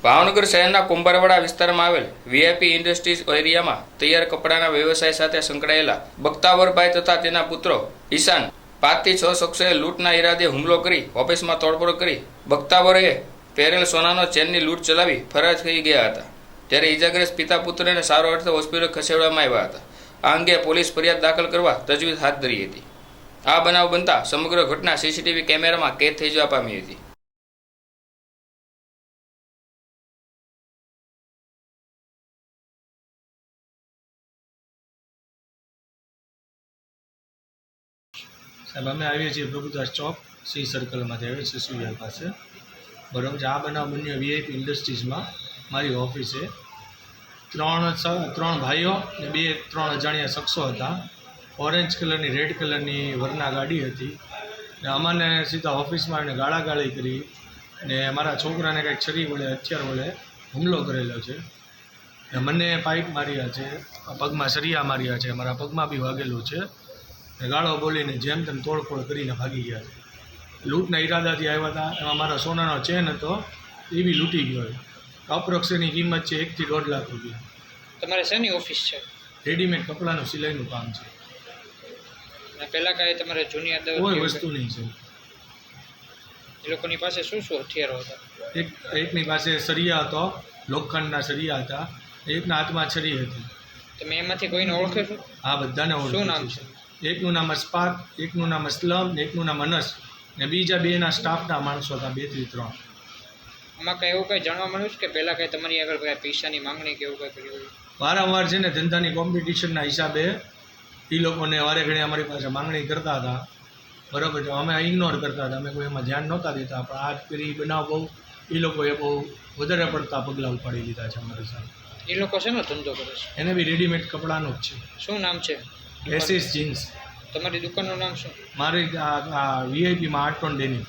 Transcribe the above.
ભાવનગર શહેરના કુંભારવાડા વિસ્તારમાં આવેલ વીઆઈપી ઇન્ડસ્ટ્રીઝ એરિયામાં તૈયાર કપડાના વ્યવસાય સાથે સંકળાયેલા બખ્તાવરભાઈ તથા તેના પુત્રો ઈશાન 5 થી 6 શખ્સોએ લૂંટના ઈરાદે હુમલો કરી ઓફિસમાં તોડફોડ કરી બખ્તાવરે પહેરેલ સોનાનો ચેનની લૂંટ ચલાવી ફરાર થઈ ગયા હતા। ત્યારે ઈજાગ્રસ્ત પિતા પુત્રને સારો અર્થે હોસ્પિટલ ખસેડવામાં આવ્યા હતા। આ અંગે પોલીસ ફરિયાદ દાખલ કરવા તજવીજ હાથ ધરી હતી। આ બનાવ બનતા સમગ્ર ઘટના સીસીટીવી કેમેરામાં કેદ થઈ જવા પામી હતી। સાહેબ અમે આવીએ છીએ પ્રભુદાસ ચોક સી સર્કલમાંથી આવીએ છીએ સુવિહાર પાસે બરાબર છે। આ બનાવ બન્યો વીઆઈપી ઇન્ડસ્ટ્રીઝમાં મારી ઓફિસે ત્રણ ભાઈઓ ને ત્રણ અજાણ્યા શખ્સો હતા। ઓરેન્જ કલરની રેડ કલરની વરના ગાડી હતી ને અમને સીધા ઓફિસમાં એને ગાળાગાળી કરી ને મારા છોકરાને કંઈક છરી વડે હથિયાર વડે હુમલો કરેલો છે ને મને પાઇપ માર્યા છે, પગમાં સરિયા માર્યા છે, મારા પગમાં બી વાગેલું છે ને ગાળો બોલીને જેમ તેમ તોડફોડ કરીને ભાગી ગયા છે। લૂંટના ઈરાદાથી આવ્યા હતા। એમાં મારા સોનાનો ચેન હતો એ બી લૂંટી ગયો છે। અપ્રોક્સની કિંમત છે 1 થી 1.5 લાખ રૂપિયા। તમારે શેની ઓફિસ છે? રેડીમેડ કપડાનું સિલાઈનું કામ છે। પહેલાં કાંઈ તમારે જૂની અદાવત કોઈ વસ્તુ નહીં છે। એ લોકોની પાસે શું શું હથિયારો હતા? એકની પાસે સરિયા હતો, લોખંડના સરિયા હતા, એકના હાથમાં છરી હતી। તમે એમાંથી કોઈને ઓળખો છો? હા, બધાને ઓળખું છું। શું નામ છે? એકનું નામ અસ્પાક, એકનું નામ અસલમ ને એકનું નામ અનસ ને બીજા બેના સ્ટાફના માણસો હતા 2 થી 3। આમાં કંઈ એવું કંઈ જાણવા મળ્યું છે કે પહેલાં કંઈ તમારી આગળ કંઈ પૈસાની માંગણી કે એવું કંઈ કર્યું? વારંવાર છે ને ધંધાની કોમ્પિટિશનના હિસાબે એ લોકોને વારે ઘડી અમારી પાસે માંગણી કરતા હતા બરાબર છે। અમે ઇગ્નોર કરતા હતા, અમે કોઈ એમાં ધ્યાન નહોતા દેતા। પણ આ કરી બનાવ બહુ એ લોકોએ બહુ વધારે પડતા પગલાં ઉપાડી લીધા છે અમારી સાથે। એ લોકો શેનો ધંધો કરે છે? એને બી રેડીમેડ કપડાનું જ છે। શું નામ છે? SS jeans. તમારી દુકાનનું નામ શું? મારી આ વીઆઈપીમાં આર્ટ ઓન ડેનિમ।